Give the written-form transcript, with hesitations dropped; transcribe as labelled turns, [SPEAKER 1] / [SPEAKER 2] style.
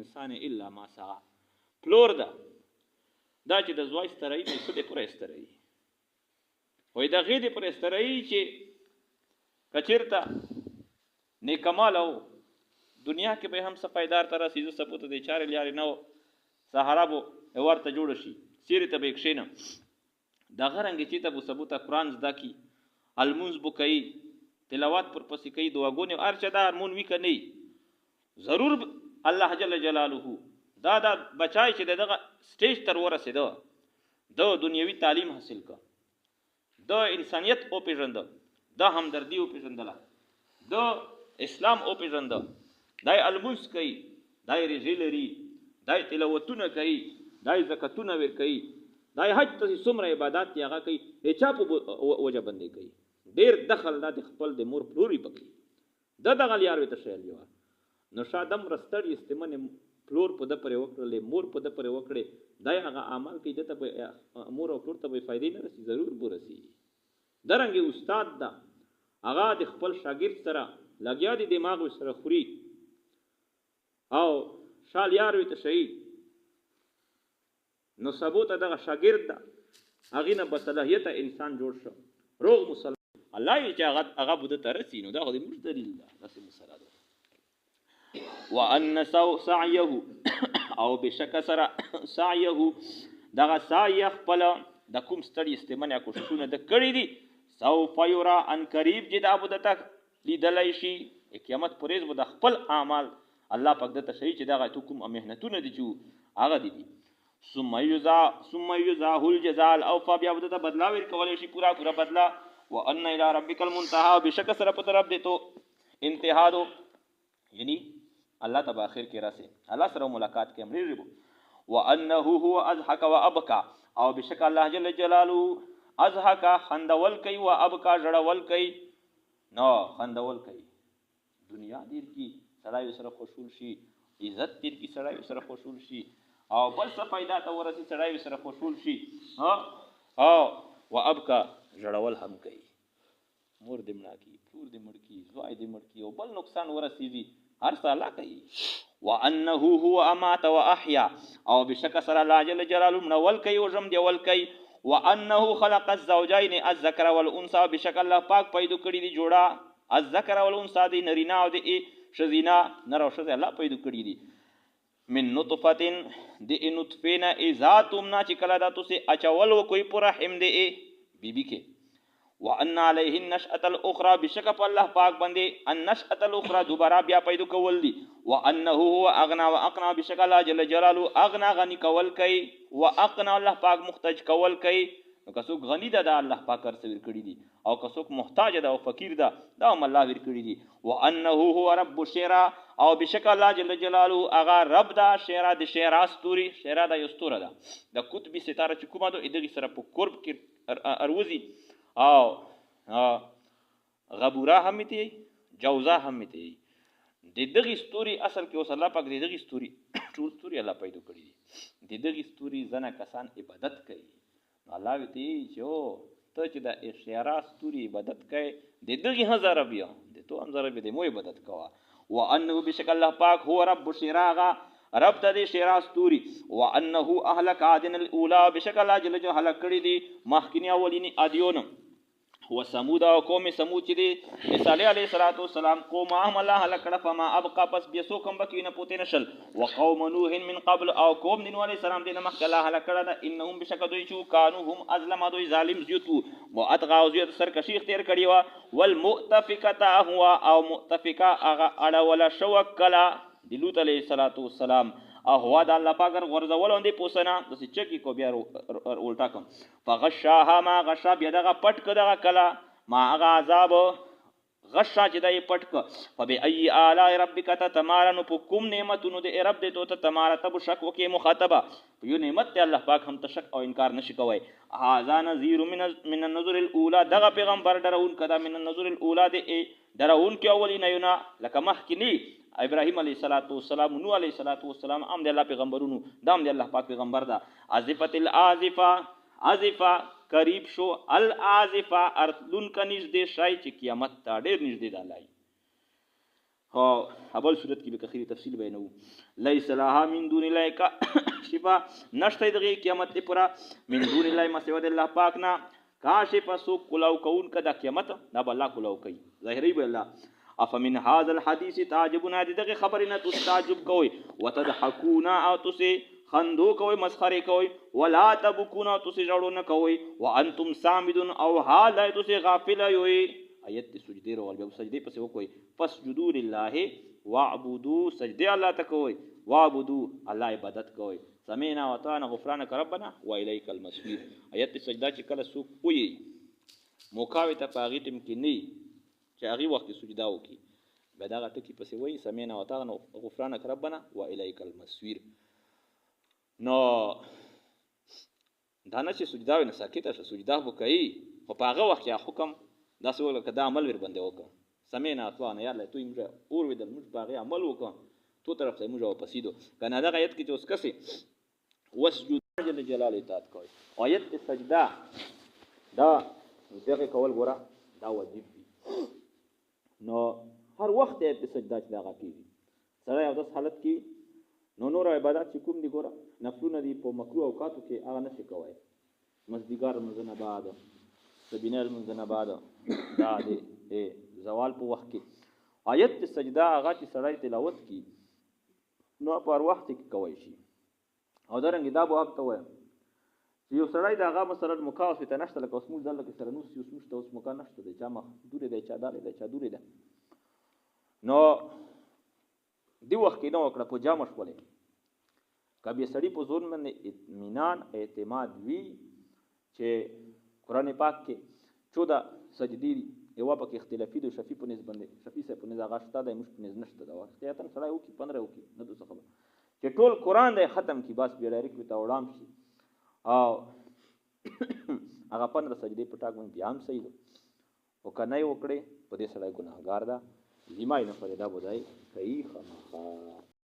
[SPEAKER 1] انسان الا ما سعى پلور ده دا چې د زوی سترای نه څه د پر استرای وای دا غې د پر استرای چې کچیرته نیکمال او دنیا کې به هم صفایدار تر رسیدو سپوت د چارې لارې نو سهارا بو ورته جوړ شي سیرته به کښینه دا غرنګ چې ته بو ثبوت قرآن زده کی المنز بو کوي تلاوت پر پسې کوي دعاګونه ارچا دا مون وی کني ضرور الله جل جلاله دا بچای چې دغه سټیج تر ورسېده د دنیوي تعلیم حاصل کا د انسانیت او پیژند د همدردی او پیژندله د اسلام او پیژند دای المنز کوي دای رجلری دای تلاوتونه کوي دای زکاتونه ور کوي دای حج ته څومره عبادت دی هغه کوي هچا په وجه باندې کوي ډیر دخل د خپل د مور پلوري پکې دغه لیار وته شیل یو نو شادم رستړی استمنه پلور په د پرې وکړلې مور په د پرې وکړې دای هغه عمل کوي دته مور او پلور ته به فائدې نه رسي ضرور برسي درنګ استاد دا هغه د خپل شاګرد سره لګیا دي دماغ سره خوري او شال یار وي ته شي نو ثبوت دغه شاګرد دا هغه نه بصلاحیت انسان جوړ شو روغ مسلمان الله یې چې هغه بده ترسي نو دا خو دې موږ دلیل ده داسې مسله ده وان سعيه او بشک سره سعيه دغه سعي خپل د کوم ستړي استمنه کوششونه د کړی دي سوف يرى ان قریب چې دا بده تک لیدلای شي قیامت پرېز به د خپل اعمال الله پاک د تشریح چې دغه کوم مهنتونه دي چې هغه دي ثم يجزاه الجزاء او فبیا بده ته بدلا ور کولای شي پورا بدلا وان الى ربك المنتهى بشک سره په طرف دي تو انتها دو یعنی الله تبا اخر کې راسي الله سره ملاقات کې امر ربو وانه هو اضحك وابكى او بشک الله جل جلاله اضحك خندول کوي او ابكى جړول کوي نو خندول کوي دنیا دیر کی سړی سره خوشحال شي عزت دیر کی سړی سره خوشحال شي او بل څه फायदा ته ورسي سړی سره خوشحال شي او وابكى جړول هم کوي مور دې مړه کی پور دې مړ کی زوی دې مړ کی او بل نقصان ورسیږي هر سالا کوي وانه هو امات واحيا او بشک سر الله جل جلاله منول کوي او جم دی ول کوي وانه خلق الزوجين الذكر والانثى بشک الله پاک پیدا کړی دی جوړا الذكر والانثى دی نرینا او دی شذینا نر او شذ الله پیدا کړی دی من نطفه دی نطفینا اذا تمنا چې کلا دا تاسو اچول کوئی پر رحم دی بیبی کې وان علیه النشأة الاخرى بشک الله پاک باندې النشأة الاخرى دوباره بیا پیدا کول دي وانه هو اغنا واقنا بشک الله جل جلاله اغنا غنی کول کوي واقنا الله پاک محتاج کول کوي نو کڅوک غنی ده الله پاک ورسوي کړی دي او کڅوک محتاج ده او فقیر ده دا هم الله ور کړی دي وانه هو رب الشعرى او بشک الله جل جلاله اغا رب دا شعرا د شعرا استوري شعرا د یستوره ده د کتبی ستاره چې کومه دو ادغه سره په قرب کې اروزی او غبورا هم ته جوزا هم ته د دغه ستوري اصل کې اوس الله پاک د دغه ستوري ټول ستوري الله پیدا کړی دي د دغه ستوري زنه کسان عبادت کوي الله وی ته چې ته چې د اشعار ستوري عبادت کوي د دغه هزار بیا د تو هزار بیا د مو عبادت کوا وانه بشک الله پاک هو رب الشراغ رب ته شعرا ستوري وانه اهلك عادن الاولى بشک الله جل جلاله هلاک کړی دي مخکینی اولینی عادیون هو سمود او قوم سمود چې دي صالح علیه السلام قوم الله هلاک کړه فما ابقى پس بیسو کوم بکینه پوتې نشل وقوم نوح من قبل او قوم نوح علیه السلام دینه مخ الله هلاک کړه انهم بشک دوی چې کانوا هم ازلم دوی ظالم زیتو واطغى زیت سرکشی اختیار کړی وا والمؤتفقه هو او مؤتفقه هغه اړه ولا شوکلا دلوت علیه السلام هو دا الله پاک ورزول اندې پوسنه د چکی کو بیا الټا کوم فغشاها ما غشا بیا دغه پټ کړه کلا ما هغه عذاب غشا چې دای پټ ک فبای اعلی ربک تتمارن پکم نعمتونو د رب دې تو تمارا تب شک وکي مخاطبه یو نعمت الله پاک هم تشک او انکار نشي کوي هاذا نذیر من النذر الاولى دغه پیغمبر درون کدا من النذر الاولى دې درون کې اولین یونا لکه مخکنی ابراهیم علیه السلام نوح علیه السلام ام دی الله پیغمبرونو دام دی الله پاک پیغمبر دا عازفه العازفه قریب شو العازفه ارتلون کا نږدې شای چې قیامت تا ډېر نږدې ده لای اول صورت کې به کخیری تفصیل بیانو. لیس لها من دون الله کاشفه نشته دغه قیامت لپاره من دون الله مسوا د الله پاک نه کاشفه سو کلاو کون کدا قیامت دا به الله کلاو کوي ظاهری به الله. افمن هذا الحديث تعجبون دغه خبرینه تاسو تعجب کوئ وتضحكون او تاسو خندو کوئ مسخره کوئ ولا تبكون تاسو ژړو نه کوئ وانتم سامدون او حال تاسو غافل یوئ. آیت سجدی رو بیا سجدی پس وکوي فسجدوا لله واعبدوا سجدی الله تکوي واعبدوا الله عبادت کوي سمعنا وطعنا غفرانك ربنا واليك المصير. آیت سجدا چې کله سو کوي موکاوي ته پاغي ټیم کې نه چې هغه وخت سجدا وکي به دا ټکی پس وای سمعنا وطعنا غفرانك ربنا واليك المصير. نو دا نه چې سجدا ونه ساکته سجدا وکي په هغه وخت یا حکم دا څه وکړه دا عمل ور باندې وکړه سمعنا اطاعنا یا الله تو موږ اور ودل موږ باغې عمل وکړو تو طرف ته موږ واپسې دو کنه دا آیت کې چې اوس کسي وسجود جل جلاله اطاعت کوي. آیت سجدا دا دغه کول ګوره دا واجب دي. نو هر وخت آیت سجدا چې دا کیږي سره یو داس حالت کې نور عبادت چې کوم دي ګوره نفلونه دي په مکروه اوقاتو کې هغه نشي کوي مزدګار منځنه بعد سبینه المنځنه بعد دا دی زوال په وخت کې آیت سجدا هغه چې سړی تلاوت کی نو په وخت کې کوي شي او درنګ دا به حق ته وای چې یو سړی دا هغه مثلا مکاوس ته نشته لکه اوس موږ ځل کې سره نو اوس موږ ته اوس مکا نشته د چا مخ دورې د چا دالې د چا دورې ده نو دی وخت کې نو کړه په جامه شولې کبي سړی په زون باندې اطمینان اعتماد وی چې قرآن پاک کې 14 سجدی یو پکې اختلافي دي شفیع په نسبت باندې شفیع صاحب په نسبت غاشته د مشت نسبت نشته دا احتیاطاً سره یو کې 15 وکي نه دوه خبر چې ټول قرآن د ختم کی بس بیا ډایرکټ وتا وړام شي او هغه 15 سجدي په ټاک باندې بیا هم صحیح او کنه یو کړي په دې سره ګناهګار ده زمای نه فردا بودای کوي خامخا